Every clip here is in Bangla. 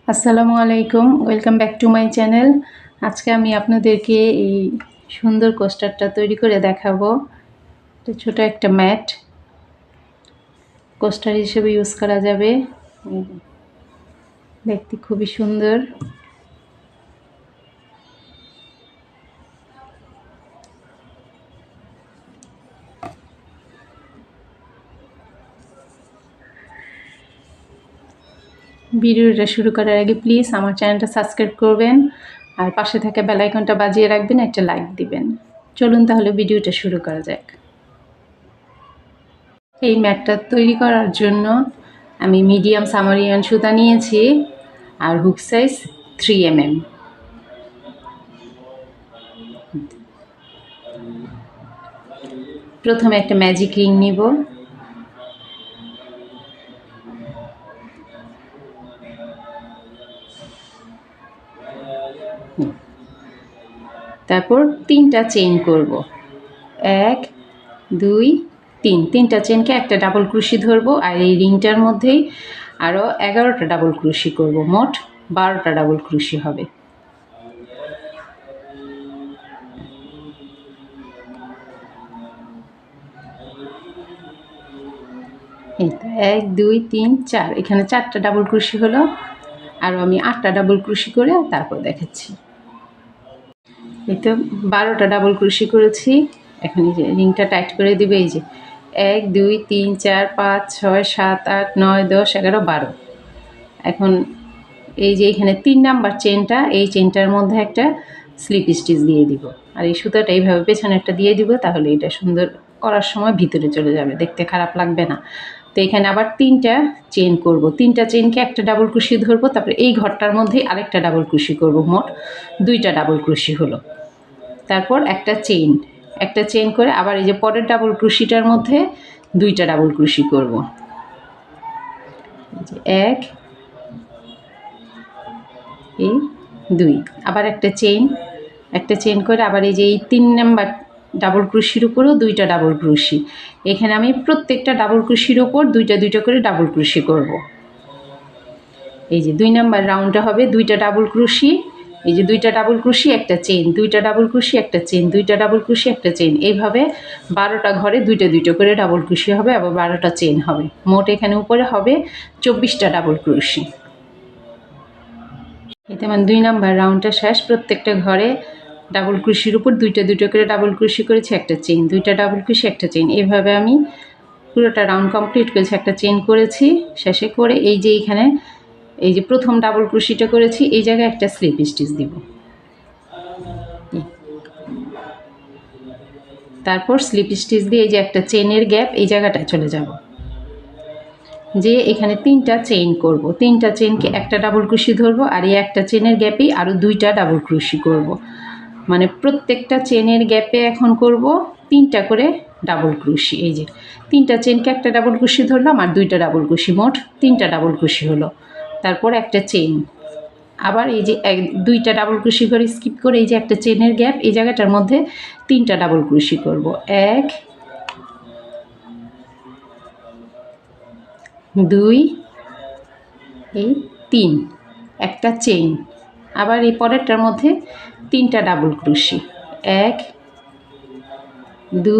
আসসালামু আলাইকুম, welcome back to my channel. আজকে আমি আপনাদেরকে এই সুন্দর কোস্টারটা তৈরি করে দেখাবো। এটা ছোট একটা ম্যাট কোস্টার হিসেবে ইউজ করা যাবে। দেখতে খুবই সুন্দর। ভিডিওটা শুরু করার আগে প্লিজ আমার চ্যানেলটা সাবস্ক্রাইব করবেন আর পাশে থাকা বেল আইকনটা বাজিয়ে রাখবেন, একটা লাইক দিবেন। চলুন তাহলে ভিডিওটা শুরু করা যাক। এই ম্যাটটা তৈরি করার জন্য আমি মিডিয়াম সামারিয়ান সুতা নিয়েছি আর হুক সাইজ 3 mm। প্রথমে একটা ম্যাজিক রিং নিব। তারপর 3টা চেইন করব, 1 2 3। 3টা চেনকে একটা ডাবল ক্রোশি ধরবো আর এই রিংটার মধ্যেই আরও 11টা ডাবল ক্রোশি করব, মোট 12টা ডাবল ক্রোশি হবে। এই তো 1 2 3 4, এখানে 4টা ডাবল ক্রোশি হলো। আরও আমি 8টা ডাবল ক্রোশি করে তারপর দেখাচ্ছি। এই তো 12টা ডাবল ক্রোশি করেছি। এখন এই যে রিংটা টাইট করে দিবে। এই যে 1 2 3 4 5 6 7 8 9 10 11 12। এখন এই যে এখানে 3 নাম্বার চেনটা, এই চেনটার মধ্যে একটা স্লিপ স্টিচ দিয়ে দিব আর এই সুতাটা এইভাবে পেছনে একটা দিয়ে দিব, তাহলে এটা সুন্দর করার সময় ভিতরে চলে যাবে, দেখতে খারাপ লাগবে না। তো এখানে আবার 3টা চেন করব। 3টা চেনকে একটা ডাবল ক্রোশি ধরবো, তারপরে এই ঘরটার মধ্যে আরেকটা ডাবল ক্রোশি করব, মোট 2টা ডাবল ক্রোশি হলো। তারপর একটা চেন করে আবার এই যে পরের ডাবল ক্রোশিটার মধ্যে 2টা ডাবল ক্রোশি করব। এই যে 1 এই 2, আবার একটা চেন করে আবার এই যে এই 3 নাম্বার ডাবল ক্রোশির উপরেও 2টা ডাবল ক্রোশি। এখানে আমি প্রত্যেকটা ডাবল ক্রোশির উপর 2টা 2টা করে ডাবল ক্রোশি করব। এই যে 2 নাম্বার রাউন্ডটা হবে 2টা ডাবল ক্রোশি। এই যে 2টা ডাবল ক্রোশি একটা চেন, 2টা ডাবল ক্রোশি একটা চেন, 2টা ডাবল ক্রোশি একটা চেন, এইভাবে 12টা ঘরে 2টা 2টা করে ডাবল ক্রোশি হবে, আবার 12টা চেন হবে। মোট এখানে উপরে হবে 24টা ডাবল ক্রোশি। এতে আমার 2 নাম্বার রাউন্ডটা শেষ। প্রত্যেকটা ঘরে ডাবল ক্রোশির উপর 2টা 2টা করে ডাবল ক্রোশি করেছি, একটা চেন, 2টা ডাবল ক্রোশি একটা চেন, এইভাবে আমি পুরোটা রাউন্ড কমপ্লিট করেছি। একটা চেন করেছি শেষে করে এই যে এইখানে এই যে প্রথম ডাবল ক্রোশিটা করেছি, এই জায়গায় একটা স্লিপ স্টিচ দিব। তারপর স্লিপ স্টিচ দিয়ে এই যে একটা চেনের গ্যাপ, এই জায়গাটায় চলে যাব, যে এখানে 3টা চেইন করব। 3টা চেনকে একটা ডাবল ক্রোশি ধরবো আর এই একটা চেনের গ্যাপেই আরও 2টা ডাবল ক্রোশি করব। মানে প্রত্যেকটা চেনের গ্যাপে এখন করব 3টা করে ডাবল ক্রোশি। এই যে 3টা চেনকে একটা ডাবল ক্রোশি ধরলাম আর 2টা ডাবল ক্রোশি, মোট 3টা ডাবল ক্রোশি হলো। তারপর একটা চেইন, আবার এই যে 2টা ডাবল ক্রোশি করে স্কিপ করে এই যে একটা চেনের গ্যাপ, এই জায়গাটার মধ্যে 3টা ডাবল ক্রোশি করব। 1 2 এই 3, একটা চেইন, আবার এই পরেরটার মধ্যে 3টা ডাবল ক্রোশি, 1 2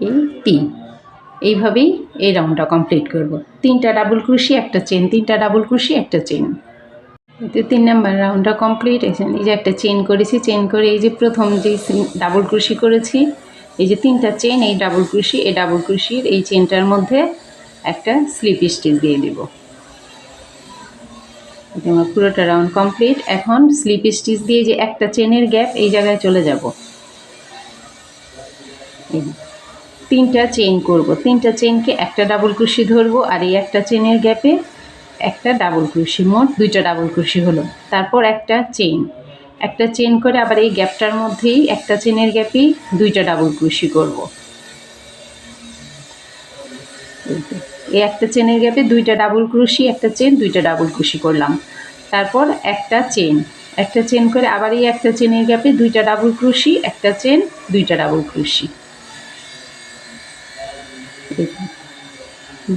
এই 3। এইভাবেই এই রাউন্ডটা কমপ্লিট করব। 3টা ডাবল ক্রোশি একটা চেন, 3টা ডাবল ক্রোশি একটা চেন। এতে 3 নাম্বার রাউন্ডটা কমপ্লিট। এই যে একটা চেন করেছি, চেন করে এই যে প্রথম যে ডাবল ক্রোশি করেছি, এই যে 3টা চেন, এই ডাবল ক্রোশি, এই ডাবল ক্রোশির এই চেনটার মধ্যে একটা স্লিপ স্টিচ দিয়ে দিব। এটা আমার পুরোটা রাউন্ড কমপ্লিট। এখন স্লিপ স্টিচ দিয়ে যে একটা চেনের গ্যাপ, এই জায়গায় চলে যাব। 3টা চেইন করব। 3টা চেনকে একটা ডাবল ক্রোশি ধরবো আর এই একটা চেনের গ্যাপে একটা ডাবল ক্রোশি, মোট 2টা ডাবল ক্রোশি হলো। তারপর একটা চেন করে আবার এই গ্যাপটার মধ্যেই একটা চেনের গ্যাপেই 2টা ডাবল ক্রোশি করব। এই একটা চেনের গ্যাপে 2টা ডাবল ক্রোশি, একটা চেন, 2টা ডাবল ক্রোশি করলাম। তারপর একটা চেন করে আবার এই একটা চেনের গ্যাপে 2টা ডাবল ক্রোশি, একটা চেন, 2টা ডাবল ক্রোশি,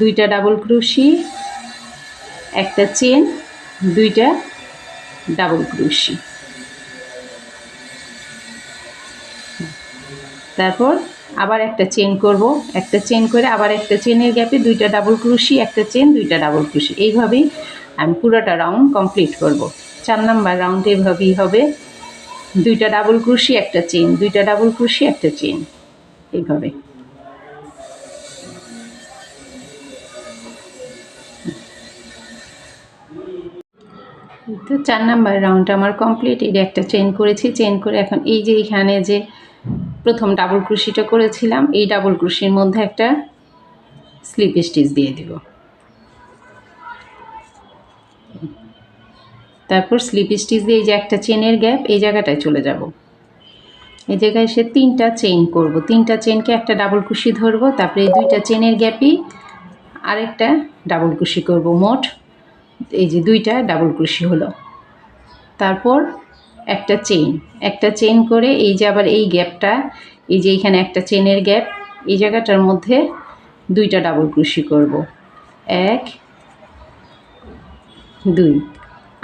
2টা ডাবল ক্রোশি, একটা চেন, দুইটা ডাবল ক্রোশি। তারপর আবার একটা চেন করব, একটা চেন করে আবার একটা চেনের গ্যাপে দুইটা ডাবল ক্রোশি, একটা চেন, দুইটা ডাবল ক্রোশি। এইভাবেই আমি পুরোটা রাউন্ড কমপ্লিট করব। 4 নাম্বার রাউন্ড এইভাবেই হবে, দুইটা ডাবল ক্রোশি, একটা চেন, দুইটা ডাবল ক্রোশি, একটা চেন, এইভাবে। তো 4 নাম্বার রাউন্ডটা আমার কমপ্লিট। এই একটা চেন করেছি, চেন করে এখন এই যে এখানে যে প্রথম ডাবল ক্রোশিটা করেছিলাম, এই ডাবল ক্রোশির মধ্যে একটা স্লিপ স্টিচ দিয়ে দিব। তারপর স্লিপ স্টিচ দিয়ে এই যে একটা চেনের গ্যাপ, এই জায়গাটায় চলে যাব। এই জায়গায় এসে 3টা চেইন করব, 3টা চেনকে একটা ডাবল ক্রোশি ধরবো, তারপরে এই 2টা চেনের গ্যাপই আরেকটা ডাবল ক্রোশি করব। মোট এই যে 2টা ডাবল ক্রোশি হলো। তারপর একটা চেইন, একটা চেইন করে এই যে আবার এই গ্যাপটা, এই যে এখানে একটা চেনের গ্যাপ, এই জায়গাটার মধ্যে 2টা ডাবল ক্রোশি করব। 1 2,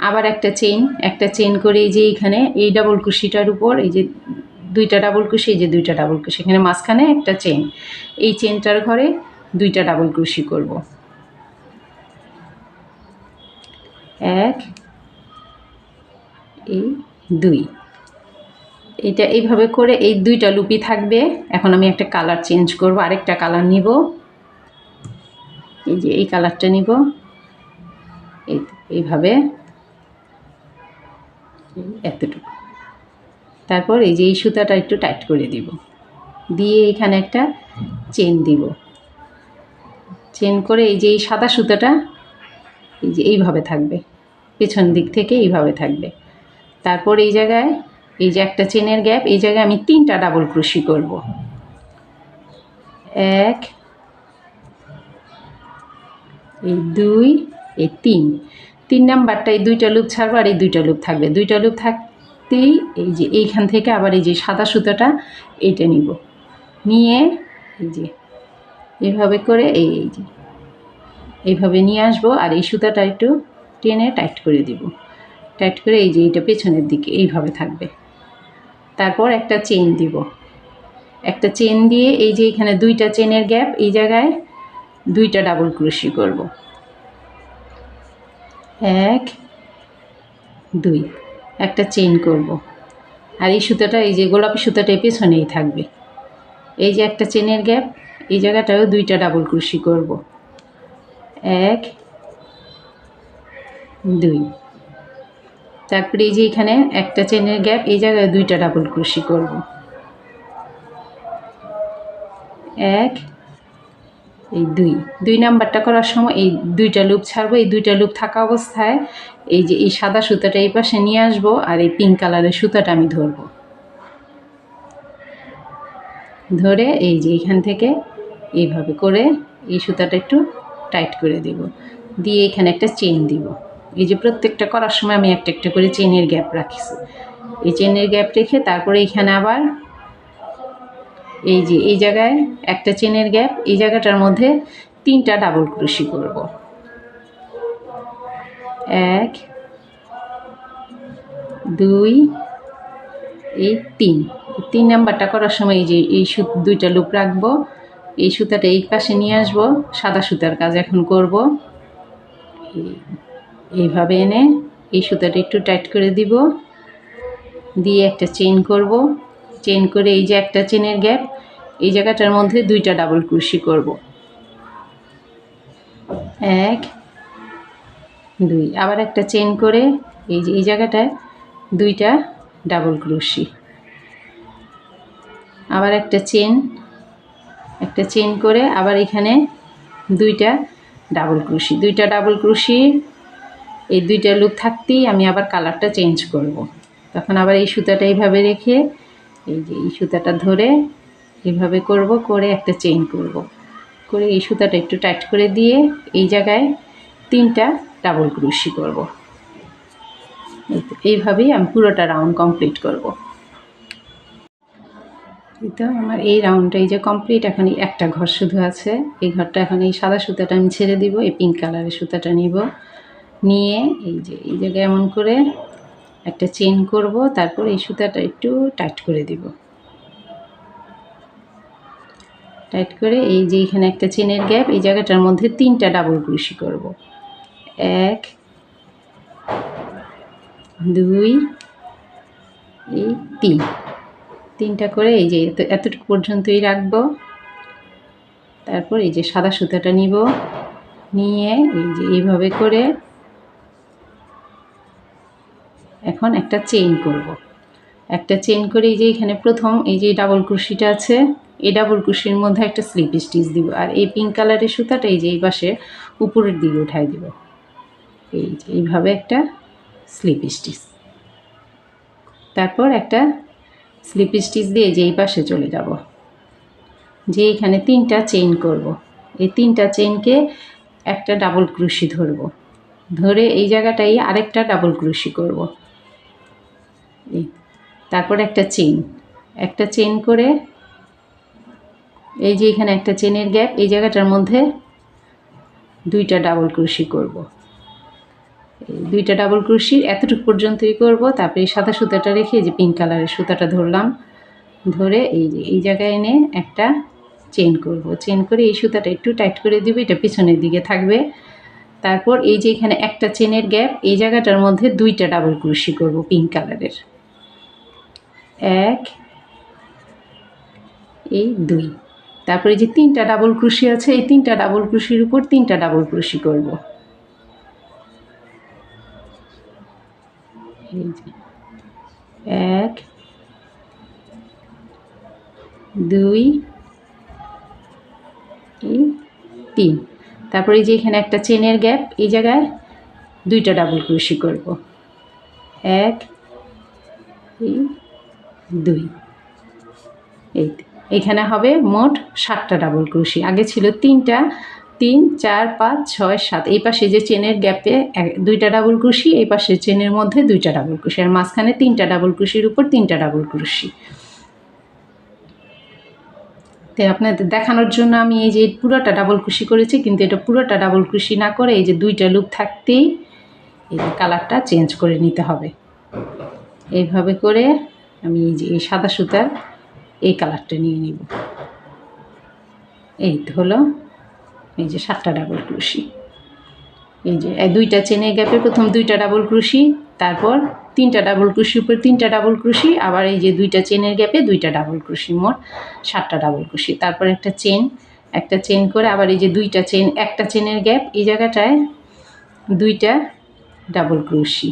আবার একটা চেইন, একটা চেইন করে এই যে এইখানে এই ডাবল ক্রোশিটার উপর এই যে 2টা ডাবল ক্রোশি, এই যে 2টা ডাবল ক্রোশি, এখানে মাঝখানে একটা চেইন, এই চেইনটার ঘরে 2টা ডাবল ক্রোশি করব। 1 এই 2, এটা এইভাবে করে এই 2টা লুপই থাকবে। এখন আমি একটা কালার চেঞ্জ করব, আরেকটা কালার নিব, এই যে এই কালারটা নিব, এইভাবে এতটুকু। তারপর এই যে এই সুতাটা একটু টাইট করে দিব, দিয়ে এখানে একটা চেন দিব, চেন করে এই যে এই সাদা সুতাটা এই যে এইভাবে থাকবে, পেছন দিক থেকে এইভাবে থাকবে। তারপর এই জায়গায় এই যে একটা চেনের গ্যাপ, এই জায়গায় আমি 3টা ডাবল ক্রোশি করব। 1 এই 2 এই 3 নাম্বারটা এই 2টা লুপ ছাড়বো আর এই 2টা লুপ থাকবে। 2টা লুপ থাকতেই এই যে এইখান থেকে আবার এই যে সাদা সুতাটা এইটা নিব, নিয়ে এই যে এইভাবে করে এই যে এইভাবে নিয়ে আসবো, আর এই সুতাটা একটু টেনে টাইট করে দিব, টাইট করে এই যে এইটা পেছনের দিকে এইভাবে থাকবে। তারপর একটা চেইন দিব, একটা চেন দিয়ে এই যে এখানে 2টা চেনের গ্যাপ, এই জায়গায় 2টা ডাবল ক্রোশি করব। 1 2, একটা চেইন করব, আর এই সুতাটা এই যে গোলাপি সুতাটা পেছনেই থাকবে। এই যে একটা চেনের গ্যাপ, এই জায়গাটাও 2টা ডাবল ক্রোশি করব। 1 2, তারপরে এই যে এখানে একটা চেনের গ্যাপ, এই জায়গায় 2টা ডাবল ক্রোশি করব। 1 এই 2 নাম্বারটা করার সময় এই 2টা লুপ ছাড়বো, এই 2টা লুপ থাকা অবস্থায় এই যে এই সাদা সুতাটা এই পাশে নিয়ে আসবো, আর এই পিঙ্ক কালারের সুতাটা আমি ধরবো, ধরে এই যে এখান থেকে এইভাবে করে এই সুতাটা একটু টাইট করে দেব, দিয়ে এখানে একটা চেইন দিব। এই যে প্রত্যেকটা করার সময় আমি একটা একটা করে চেনের গ্যাপ রাখিছি, এই চেনের গ্যাপ রেখে তারপরে এখানে আবার এই যে এই জায়গায় একটা চেনের গ্যাপ, এই জায়গাটার মধ্যে 3টা ডাবল ক্রোশি করব। 1 2 এই 3 নাম্বারটা করার সময় এই যে এই 2টা লুপ রাখবো, এই সুতাটা এই পাশে নিয়ে আসবো, সাদা সুতার কাজ এখন করব। এইভাবে এনে এই সুতাটা একটু টাইট করে দিব, দিয়ে একটা চেইন করব, চেইন করে এই যে একটা চেনের গ্যাপ, এই জায়গাটার মধ্যে 2টা ডাবল ক্রোশি করব। 1 2, আবার একটা চেইন করে এই যে এই জায়গাটায় 2টা ডাবল ক্রোশি, আবার একটা চেন করে আবার এখানে 2টা ডাবল ক্রোশি, 2টা ডাবল ক্রোশি, এই 2টা লুপ থাকতেই আমি আবার কালারটা চেঞ্জ করব। তখন আবার এই সুতাটা এইভাবে রেখে এই যে এই সুতাটা ধরে এইভাবে করব, করে একটা চেইন করব, করে এই সুতাটা একটু টাইট করে দিয়ে এই জায়গায় 3টা ডাবল ক্রোশি করব। এইভাবেই আমি পুরোটা রাউন্ড কমপ্লিট করব। তো আমার এই রাউন্ডটা এই যে কমপ্লিট। এখন এই একটা ঘর শুধু আছে, এই ঘরটা এখন এই সাদা সুতাটা আমি ছেড়ে দিব, এই পিঙ্ক কালারের সুতাটা নিব, নিয়ে এই যে এই জায়গায় এমন করে একটা চেন করব, তারপর এই সুতাটা একটু টাইট করে দিব। টাইট করে এই যে এখানে একটা চেনের গ্যাপ, এই জায়গাটার মধ্যে 3টা ডাবল ক্রোশি করব। 1 2 এই 3টা করে এই যে এতটুকু পর্যন্তই রাখবো। তারপর এই যে সাদা সুতাটা নিব, নিয়ে এই যে এইভাবে করে এখন একটা চেইন করব। একটা চেইন করে এই যে এখানে প্রথম এই যে ডাবল ক্রোশিটা আছে, এই ডাবল ক্রোশির মধ্যে একটা স্লিপ স্টিচ দিব, আর এই পিঙ্ক কালারের সুতাটা এই যে এই পাশে উপরের দিকে উঠাই দিব। এই যে এইভাবে একটা স্লিপ স্টিচ, তারপর একটা স্লিপ স্টিচ দিয়ে যে এই পাশে চলে যাব, যে এখানে 3টা চেইন করব। এই 3টা চেইনকে একটা ডাবল ক্রোশি ধরব, ধরে এই জায়গাটাই আরেকটা ডাবল ক্রোশি করব। তারপর একটা চেইন করে এই যে এখানে একটা চেনের গ্যাপ, এই জায়গাটার মধ্যে 2টা ডাবল ক্রোশি করব। এই 2টা ডাবল ক্রোশি এতটুকু পর্যন্তই করব। তারপরে এই সাদা সুতাটা রেখে এই যে পিঙ্ক কালারের সুতাটা ধরলাম, ধরে এই যে এই জায়গায় এনে একটা চেইন করব। চেইন করে এই সুতাটা একটু টাইট করে দিব, এটা পিছনের দিকে থাকবে। তারপর এই যে এখানে একটা চেনের গ্যাপ, এই জায়গাটার মধ্যে 2টা ডাবল ক্রোশি করব পিঙ্ক কালারের। 1 এই 2। তারপরে যে 3টা ডাবল ক্রোশি আছে, এই 3টা ডাবল ক্রোশির উপর 3টা ডাবল ক্রোশি করব। এই যে 1 2 এই 3। তারপরে যে এখানে একটা চেনের গ্যাপ, এই জায়গায় 2টা ডাবল ক্রোশি করব। 1 এই 2। এইখানে হবে মোট 7টা ডাবল ক্রোশি। আগে ছিল 3টা, 3 4 5 6 7। এই পাশে যে চেনের গ্যাপে 2টা ডাবল ক্রোশি, এই পাশে চেনের মধ্যে 2টা ডাবল ক্রোশি, আর মাঝখানে 3টা ডাবল ক্রোশির উপর 3টা ডাবল ক্রোশি। তো আপনাদের দেখানোর জন্য আমি এই যে পুরোটা ডাবল ক্রোশি করেছি, কিন্তু এটা পুরোটা ডাবল ক্রোশি না করে এই যে 2টা লুপ থাকতেই এই যে কালারটা চেঞ্জ করে নিতে হবে। এইভাবে করে আমি এই যে এই সাদা সুতার এই কালারটা নিয়ে নিব। এই তো হলো এই যে 7টা ডাবল ক্রোশি। এই যে 2টা চেনের গ্যাপে প্রথম 2টা ডাবল ক্রোশি, তারপর 3টা ডাবল ক্রোশির উপর 3টা ডাবল ক্রোশি, আবার এই যে 2টা চেনের গ্যাপে 2টা ডাবল ক্রোশি, মোট 7টা ডাবল ক্রোশি। তারপর একটা চেন করে আবার এই যে 2টা চেন, একটা চেনের গ্যাপ, এই জায়গাটায় 2টা ডাবল ক্রোশি।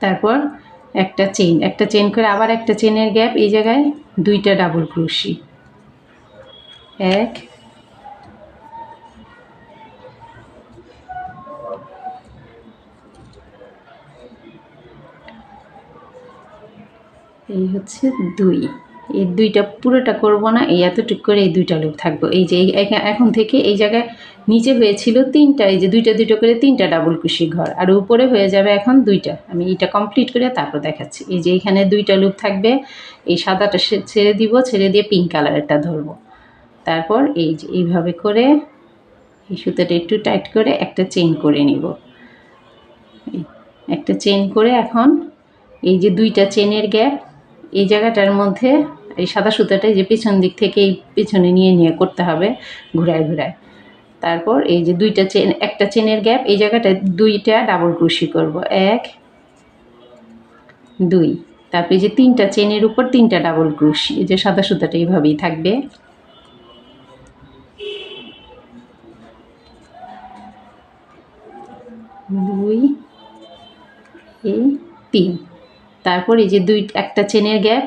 তারপর একটা চেন করে আবার একটা চেনের গ্যাপ, এই জায়গায় 2টা ডাবল ক্রোশি। 1 এই হচ্ছে 2। এই 2টা পুরোটা করব না, এই এতটুকু করে এই 2টা লুপ থাকবে। এই যে এখন থেকে এই জায়গায় নিচে হয়েছিল 3টা, এই যে 2টা করে 3টা ডাবল ক্রোশি ঘর, আর উপরে হয়ে যাবে এখন 2টা। আমি এটা কমপ্লিট করে তারপর দেখাচ্ছি। এই যে এখানে 2টা লুপ থাকবে, এই সাদাটা ছেড়ে দিব, ছেড়ে দিয়ে পিঙ্ক কালারেরটা ধরবো। তারপর এই যে এইভাবে করে এই সুতাটা একটু টাইট করে একটা চেইন করে নিব। একটা চেইন করে এখন এই যে 2টা চেনের গ্যাপ, এই জায়গাটার মধ্যে এই সাদা সুতাটা যে পিছন দিক থেকে এই পিছনে নিয়ে করতে হবে ঘুরায় ঘুরায়। তারপর এই যে 2টা চেন, একটা চেনের গ্যাপ, এই জায়গাটায় 2টা ডাবল ক্রোশি করব। 1 2। তারপরে যে 3টা চেনের উপর 3টা ডাবল ক্রোশি, এই যে সাদা সুতাটা এইভাবেই থাকবে। 2 এই 3। তারপর এই যে একটা চেনের গ্যাপ,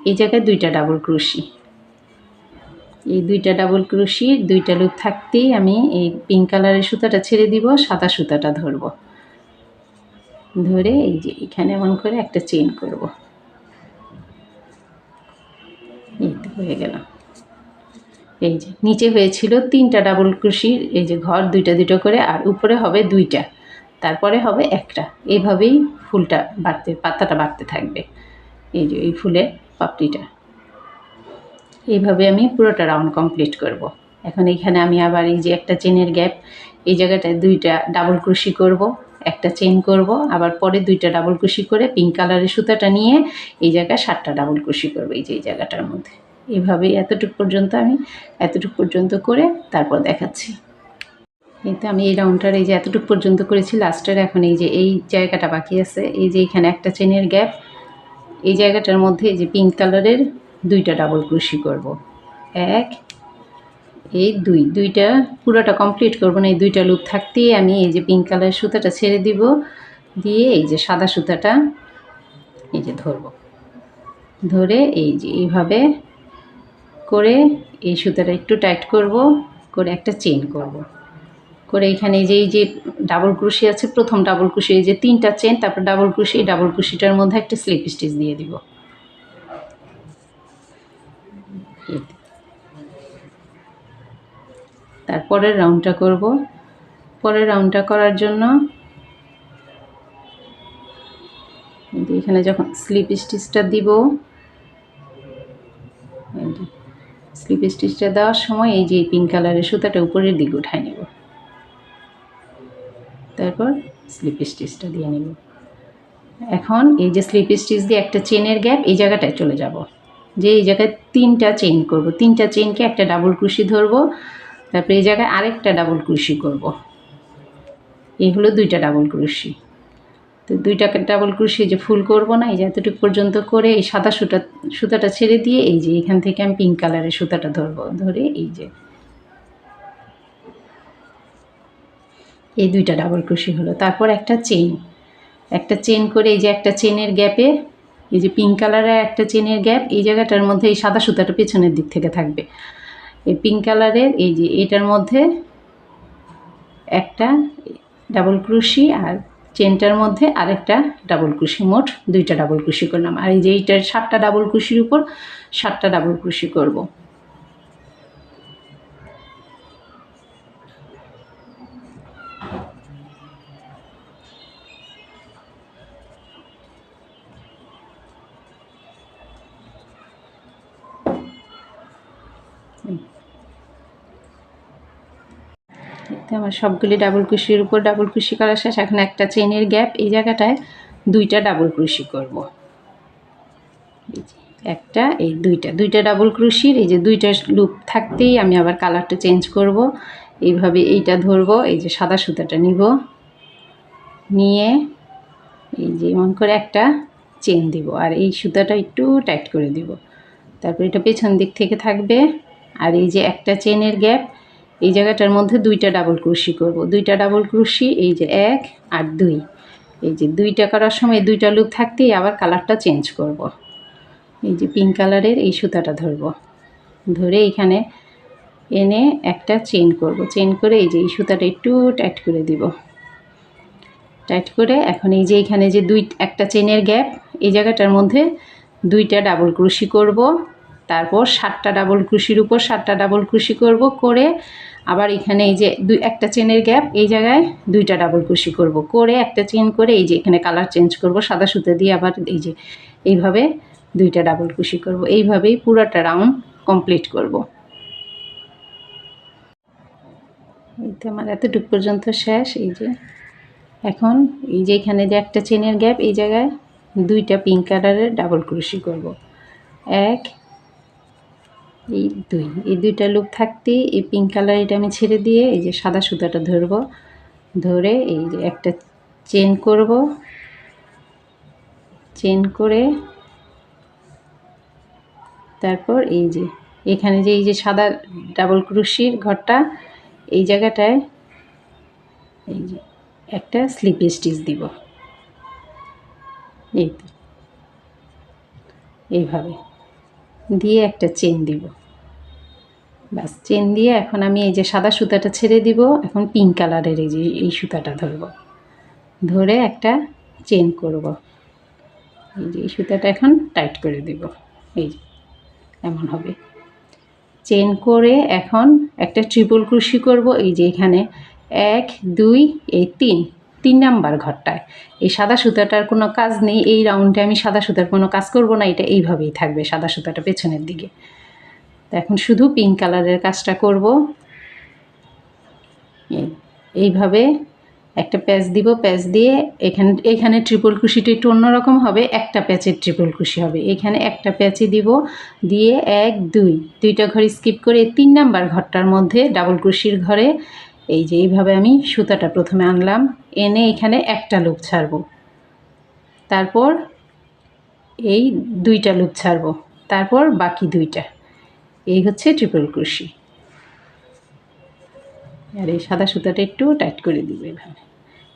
এই জায়গায় 2টা ডাবল ক্রোশি। এই 2টা ডাবল ক্রোশি, 2টা লুপ থাকতেই আমি এই পিঙ্ক কালারের সুতাটা ছেড়ে দিব, সাদা সুতাটা ধরব, ধরে এই যে এখানে এমন করে একটা চেইন করব। এই তো হয়ে গেল। এই যে নিচে হয়েছিল 3টা ডাবল ক্রোশি, এই যে ঘর 2টা করে, আর উপরে হবে 2টা, তারপরে হবে একটা। এইভাবেই ফুলটা পাতাটা বাড়তে থাকবে। এই যে এই ফুলের পাপড়িটা এইভাবে আমি পুরোটা রাউন্ড কমপ্লিট করব। এখন এখানে আমি আবার এই যে একটা চেনের গ্যাপ, এই জায়গাটায় দুইটা ডাবল ক্রোশি করব, একটা চেন করব, আবার পরে দুইটা ডাবল ক্রোশি করে পিঙ্ক কালারের সুতাটা নিয়ে এই জায়গায় 7টা ডাবল ক্রোশি করব এই যে এই জায়গাটার মধ্যে। এইভাবেই এতটুকু পর্যন্ত করে তারপর দেখাচ্ছি। এই তো আমি এই রাউন্ডটার এই যে এতটুকু পর্যন্ত করেছি লাস্টের, এখন এই যে এই জায়গাটা বাকি আছে, এই যে এখানে একটা চেনের গ্যাপ, এই জায়গাটার মধ্যে এই যে পিঙ্ক কালারের দুইটা ডাবল ক্রোশি করব, এক, এই দুইটা পুরোটা কমপ্লিট করব না, এই দুইটা লুপ থাকতেই আমি এই যে পিঙ্ক কালারের সুতাটা ছেড়ে দিব, দিয়ে এই যে সাদা সুতাটা এই যে ধরে এই যে এইভাবে করে এই সুতাটা একটু টাইট করব, করে একটা চেন করব, করে এখানে এই যে ডাবল ক্রোশি আছে, প্রথম ডাবল ক্রোশি এই যে 3টা চেন, তারপর ডাবল ক্রোশি, এই ডাবল ক্রোশিটার মধ্যে একটা স্লিপ স্টিচ দিয়ে দিব। তারপরের রাউন্ডটা করব। পরের রাউন্ডটা করার জন্য এখানে যখন স্লিপ স্টিচটা দিব, স্লিপ স্টিচটা দেওয়ার সময় এই যে পিঙ্ক কালারের সুতাটা উপরের দিকে উঠায় নেব, তারপর স্লিপ স্টিচটা দিয়ে নেব। এখন এই যে স্লিপ স্টিচ দিয়ে একটা চেনের গ্যাপ এই জায়গাটায় চলে যাব, যে এই জায়গায় 3টা চেইন করব, 3টা চেইনকে একটা ডাবল ক্রোশি ধরবো, তারপরে এই জায়গায় আরেকটা ডাবল ক্রোশি করব, এই হলো 2টা ডাবল ক্রোশি। তো 2টা ডাবল ক্রোশি যে ফুল করব না, এই যে এতটুকু পর্যন্ত করে এই সাদা সুতাটা ছেড়ে দিয়ে এই যে এখান থেকে আমি পিঙ্ক কালারের সুতাটা ধরবো, ধরে এই যে এই 2টা ডাবল ক্রোশি হলো। তারপর একটা চেন করে এই যে একটা চেনের গ্যাপে এই যে পিঙ্ক কালারের একটা চেনের গ্যাপ, এই জায়গাটার মধ্যে এই সাদা সুতাটা পেছনের দিক থেকে থাকবে, এই পিঙ্ক কালারের এই যে এটার মধ্যে একটা ডাবল ক্রোশি আর চেনটার মধ্যে আরেকটা ডাবল ক্রোশি, মোট 2টা ডাবল ক্রোশি করলাম। আর এই যে এইটার 7টা ডাবল ক্রোশির উপর 7টা ডাবল ক্রোশি করব। আমার সবগুলি ডাবল ক্রোশির উপর ডাবল ক্রোশি করা শেষ। এখন একটা চেনের গ্যাপ, এই জায়গাটায় 2টা ডাবল ক্রোশি করব, একটা এই দুইটা ডাবল ক্রোশির এই যে 2টা লুপ থাকতেই আমি আবার কালারটা চেঞ্জ করব। এইভাবে এইটা ধরব, এই যে সাদা সুতাটা নিব, নিয়ে এই যে এমন করে একটা চেন দিব, আর এই সুতাটা একটু টাইট করে দিব, তারপর এটা পেছন দিক থেকে থাকবে। আর এই যে একটা চেনের গ্যাপ, এই জায়গাটার মধ্যে 2টা ডাবল ক্রোশি করব, 2টা ডাবল ক্রোশি, এই যে 1 আর 2, এই যে 2টা করার সময় 2টা লুপ থাকতেই আবার কালারটা চেঞ্জ করব। এই যে পিঙ্ক কালারের এই সুতাটা ধরব, ধরে এখানে এনে একটা চেন করব, চেন করে এই যে এই সুতাটা একটু টাইট করে দিব, টাইট করে এখন এই যে এখানে যে একটা চেনের গ্যাপ, এই জায়গাটার মধ্যে 2টা ডাবল ক্রোশি করব, তারপর 7টা ডাবল ক্রোশির উপর 7টা ডাবল ক্রোশি করব, করে আবার এখানে এই যে একটা চেনের গ্যাপ, এই জায়গায় 2টা ডাবল ক্রোশি করব, করে একটা চেন করে এই যে এখানে কালার চেঞ্জ করব সাদা সুতা দিয়ে, আবার এই যে এইভাবে 2টা ডাবল ক্রোশি করব। এইভাবেই পুরোটা রাউন্ড কমপ্লিট করব। এই তো আমার এতটুকু পর্যন্ত শেষ। এই যে এখন এই যে এখানে যে একটা চেনের গ্যাপ, এই জায়গায় 2টা পিঙ্ক কালারের ডাবল ক্রোশি করব, 1, এই 2, এই 2টা লুপ থাকতেই এই পিঙ্ক কালার এটা আমি ছেড়ে দিয়ে এই যে সাদা সুতাটা ধরব, ধরে এই যে একটা চেন করব, চেন করে তারপর এই যে এখানে যে এই যে সাদা ডাবল ক্রোশির ঘরটা, এই জায়গাটায় এই যে একটা স্লিপ স্টিচ দিব, এই তো এইভাবে দিয়ে একটা চেন দিব, ব্যাস চেন দিয়ে এখন আমি এই যে সাদা সুতাটা ছেড়ে দিব, এখন পিঙ্ক কালারের এই যে এই সুতাটা ধরব, ধরে একটা চেন করব, এই যে এই সুতাটা এখন টাইট করে দিব, এই যে এমন হবে। চেন করে এখন একটা ট্রিপল ক্রোশি করব, এই যে এখানে 1, 2, এই 3 নাম্বার ঘরটায় এই সাদা সুতাটার কোনো কাজ নেই, এই রাউন্ডে আমি সাদা সুতার কোনো কাজ করব না, এটা এইভাবেই থাকবে সাদা সুতাটা পেছনের দিকে। তো এখন শুধু পিঙ্ক কালারের কাজটা করব, এইভাবে একটা প্যাচ দিব, প্যাচ দিয়ে এখানে ট্রিপল কুশিটা একটু অন্যরকম হবে, একটা প্যাচের ট্রিপল কুশি হবে। এখানে একটা প্যাচই দিব, দিয়ে 1 2 দুইটা ঘর স্কিপ করে 3 নাম্বার ঘরটার মধ্যে ডাবল কুশির ঘরে এই যে এইভাবে আমি সুতাটা প্রথমে আনলাম, এনে এখানে একটা লুপ ছাড়বো, তারপর এই দুইটা লুপ ছাড়বো, তারপর বাকি দুইটা। এই হচ্ছে ট্রিপল কুশি। আর এই সাদা সুতাটা একটু টাইট করে দিব এইভাবে।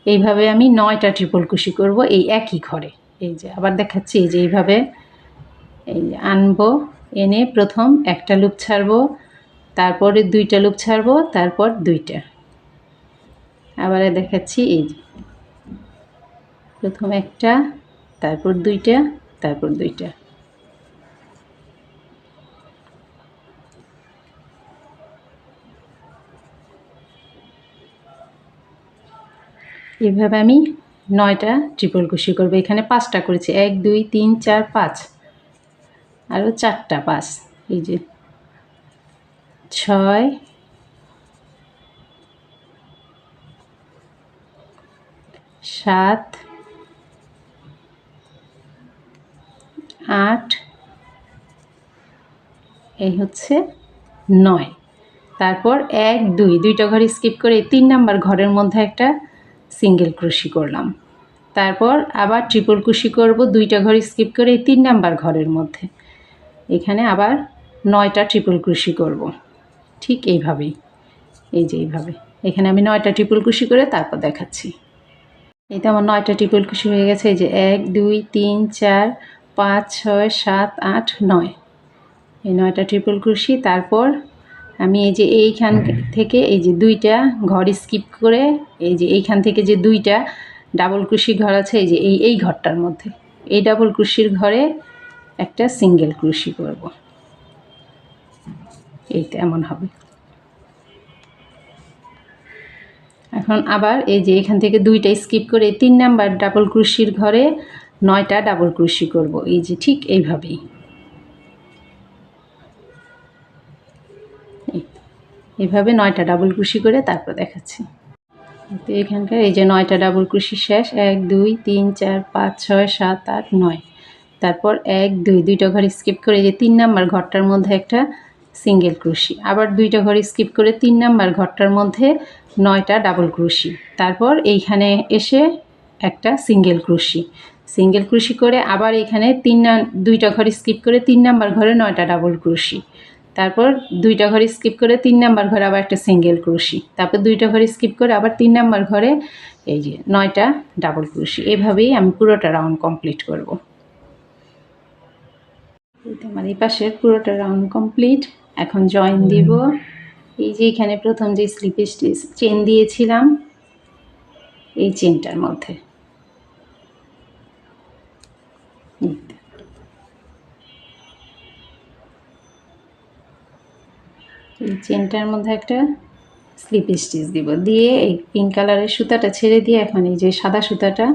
এইভাবে আমি 9টা ট্রিপল কুশি করব এই একই ঘরে। এই যে আবার দেখাচ্ছি, এই যে এইভাবে এই যে আনবো, এনে প্রথম একটা লুপ ছাড়বো, তারপরে দুইটা লুপ ছাড়বো, তারপর দুইটা। আবার দেখাচ্ছি, এই যে প্রথম একটা, তারপর দুইটা, তারপর দুইটা। এইভাবে আমি 9টা ট্রিপল কুশি করব। এখানে 5টা করেছি, 1 2 3 4 5, আরও 4টা 5, এই যে 6 7 8, এই হচ্ছে 9। তারপর 1 2 দুইটা ঘর স্কিপ করে 3 নাম্বার ঘরের মধ্যে একটা সিঙ্গেল ক্রোশি করলাম, তারপর আবার ট্রিপল কুশি করব দুইটা ঘর স্কিপ করে 3 নাম্বার ঘরের মধ্যে। এখানে আবার 9টা ট্রিপল কুশি করব, ঠিক এইভাবেই। এই যে এইভাবে এখানে আমি 9টা ট্রিপল কুশি করে তারপর দেখাচ্ছি। এই তো আমার 9টা ট্রিপল কুশি হয়ে গেছে। এই যে 1 2 3 4 5 6 7 8 9, এই 9টা ট্রিপল কুশি। তারপর আমি এই যে এইখান থেকে এই যে দুইটা ঘর স্কিপ করে এই যে এইখান থেকে যে দুইটা ডাবল কুশি ঘর আছে, এই যে এই ঘরটার মধ্যে এই ডাবল কুশির ঘরে একটা সিঙ্গেল কুশি করব। এইটা এমন হবে। এখন আবার এই যে এখান থেকে দুইটা স্কিপ করে 3 নাম্বার ডাবল কুশির ঘরে 9টা ডাবল কুশি করব, এই যে ঠিক এইভাবেই। এইভাবে 9টা ডাবল কুশি করে তারপর দেখাচ্ছি। তো এখানকার এই যে 9টা ডাবল কুশি শেষ, 1 2 3 4 5 6 7 8 9। তারপর 1 2 দুইটা ঘর স্কিপ করে যে 3 নাম্বার ঘরটার মধ্যে একটা সিঙ্গেল ক্রোশি, আবার দুইটা ঘর স্কিপ করে 3 নাম্বার ঘরটার মধ্যে 9টা ডাবল ক্রোশি, তারপর এইখানে এসে একটা সিঙ্গেল ক্রোশি, সিঙ্গেল ক্রোশি করে আবার এখানে দুইটা ঘর স্কিপ করে 3 নাম্বার ঘরে 9টা ডাবল ক্রোশি, তারপর দুইটা ঘর স্কিপ করে 3 নাম্বার ঘরে আবার একটা সিঙ্গেল ক্রোশি, তারপর দুইটা ঘর স্কিপ করে আবার 3 নাম্বার ঘরে এই যে 9টা ডাবল ক্রোশি। এভাবেই আমি পুরোটা রাউন্ড কমপ্লিট করব। আমার এই পাশের পুরোটা রাউন্ড কমপ্লিট। এখন জয়েন দিব। এই যে এখানে প্রথম যে স্লিপ স্টিচ চেন দিয়েছিলাম এই চেনটার মধ্যে, এই চেনটার মধ্যে একটা স্লিপ স্টিচ দিব, দিয়ে এই পিঙ্ক কালারের সুতাটা ছেড়ে দিয়ে এখন এই যে সাদা সুতাটা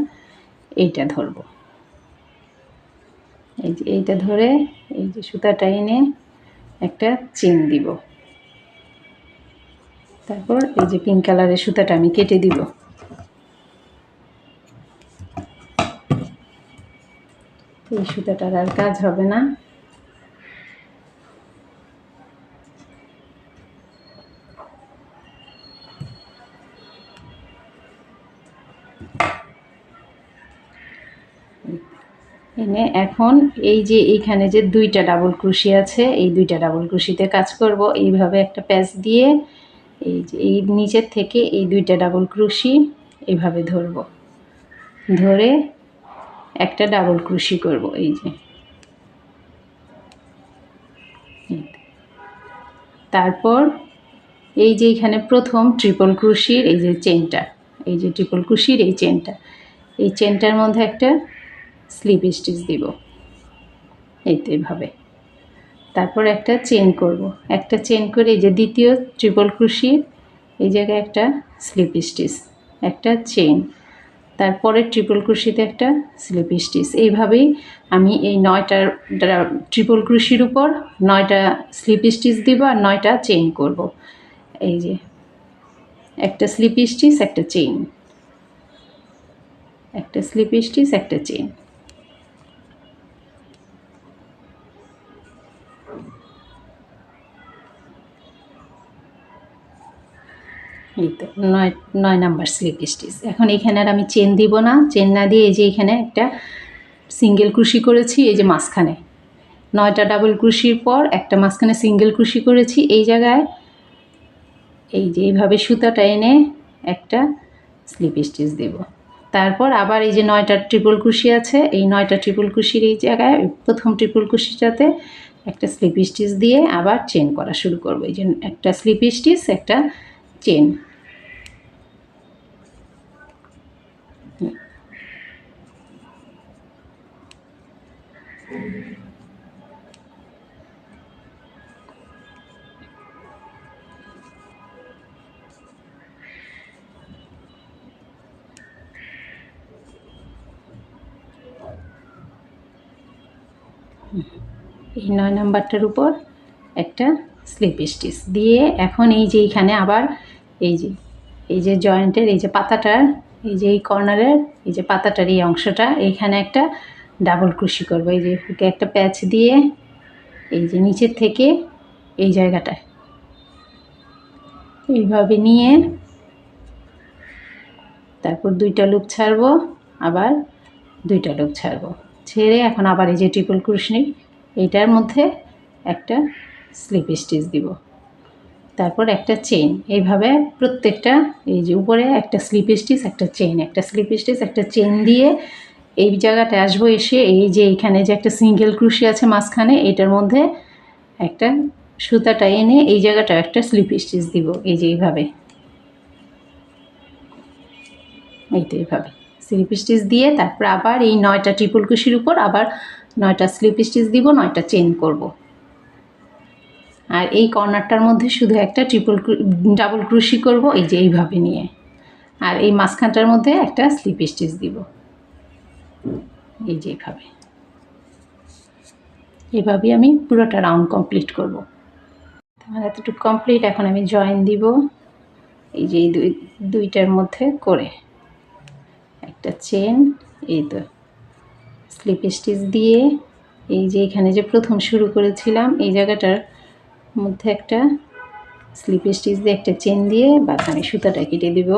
এইটা ধরবো, এই যে এইটা ধরে এই যে সুতাটা এনে একটা চেন দিব, তারপর এই যে পিঙ্ক কালারের সুতাটা আমি কেটে দিব। এই সুতাটার আর কাজ হবে না। এনে এখন এই যে এইখানে যে দুইটা ডাবল ক্রোশি আছে এই দুইটা ডাবল ক্রোশিতে কাজ করব। এইভাবে একটা প্যাচ দিয়ে এই যে এই নিচের থেকে এই দুইটা ডাবল ক্রোশি এইভাবে ধরব, ধরে একটা ডাবল ক্রোশি করব। এই যে তারপর এই যে এখানে প্রথম ট্রিপল ক্রোশির এই যে চেনটা, এই যে ট্রিপল ক্রোশির এই চেনটা, এই চেনটার মধ্যে একটা স্লিপ স্টিচ দিব এই তো এইভাবে। তারপর একটা চেন করব, একটা চেন করে এই যে দ্বিতীয় ট্রিপল ক্রোশির এই জায়গায় একটা স্লিপ স্টিচ, একটা চেন, তারপরে ট্রিপল ক্রোশিতে একটা স্লিপ স্টিচ। এইভাবেই আমি এই 9টা ট্রিপল ক্রোশির উপর 9টা স্লিপ স্টিচ দিব আর 9টা চেন করব। এই যে একটা স্লিপ স্টিচ, একটা চেইন, একটা স্লিপ স্টিচ, একটা চেইন। এই তো 9 নাম্বার স্লিপ স্টিচ। এখন এখানে আর আমি চেন দিব না, চেন না দিয়ে এই যে এখানে একটা সিঙ্গেল ক্রুশি করেছি এই যে মাঝখানে। 9টা ডাবল ক্রুশির পর একটা মাঝখানে সিঙ্গেল ক্রুশি করেছি এই জায়গায়। এই যে এইভাবে সুতাটা এনে একটা স্লিপ স্টিচ দেব। তারপর আবার এই যে 9টা ট্রিপল ক্রুশি আছে, এই 9টা ট্রিপল ক্রুশির এই জায়গায় প্রথম ট্রিপল ক্রুশিটাতে একটা স্লিপ স্টিচ দিয়ে আবার চেন করা শুরু করব। এই যে একটা স্লিপ স্টিচ, একটা চেন। এই 9 নাম্বারটার উপর একটা স্লিপ স্টিচ দিয়ে এখন এই যে এইখানে আবার এই যে জয়েন্টের এই যে পাতাটার এই যে এই কর্নারের এই যে পাতাটার এই অংশটা এইখানে একটা ডাবল ক্রুশি করবো। এই যে হুকে একটা প্যাচ দিয়ে এই যে নিচের থেকে এই জায়গাটায় এইভাবে নিয়ে তারপর 2টা লুপ ছাড়বো, আবার 2টা লুপ ছাড়বো, ছেড়ে এখন আবার এই যে ট্রিপল ক্রুশি এইটার মধ্যে একটা স্লিপ স্টিচ দিব, তারপর একটা চেইন। এইভাবে প্রত্যেকটা এই যে উপরে একটা স্লিপ স্টিচ, একটা চেইন, একটা স্লিপ স্টিচ, একটা চেইন দিয়ে এই জায়গাটায় আসবো। এসে এই যে এইখানে যে একটা সিঙ্গেল ক্রুশি আছে মাঝখানে, এটার মধ্যে একটা সুতাটা এনে এই জায়গাটা একটা স্লিপ স্টিচ দিব। এই যে এইভাবে, এই তো এইভাবে স্লিপ স্টিচ দিয়ে তারপর আবার এই 9টা ট্রিপল ক্রুশির উপর আবার 9টা স্লিপ স্টিচ দিব, 9টা চেইন করব। আর এই কর্নারটার মধ্যে শুধু একটা ডাবল ক্রুশি করব এই যে এইভাবে নিয়ে, আর এই মাঝখানটার মধ্যে একটা স্লিপ স্টিচ দিব এই যে এইভাবে। এভাবেই আমি পুরোটা রাউন্ড কমপ্লিট করব। আমার এতটুকু কমপ্লিট। এখন আমি জয়েন দিব এই যে এই দুইটার মধ্যে করে একটা চেন, এই তো স্লিপ স্টিচ দিয়ে এই যে এখানে যে প্রথম শুরু করেছিলাম এই জায়গাটার মধ্যে একটা স্লিপ স্টিচ দিয়ে একটা চেন দিয়ে বাদ আমি সুতাটা কেটে দিব।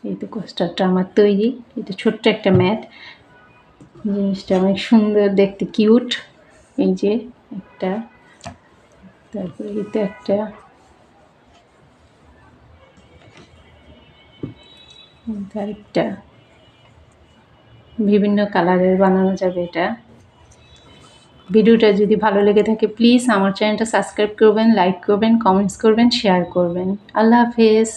এই তো কোস্টারটা আমার তৈরি। এটা ছোট্ট একটা ম্যাট, জিনিসটা অনেক সুন্দর দেখতে, কিউট। এই যে একটা, তারপরে এই তো একটা, আরেকটা, বিভিন্ন কালারের বানানো যাবে এটা। ভিডিওটা যদি ভালো লেগে থাকে প্লিজ আমার চ্যানেলটা সাবস্ক্রাইব করবেন, লাইক করবেন, কমেন্টস করবেন, শেয়ার করবেন। আল্লাহ হাফেজ।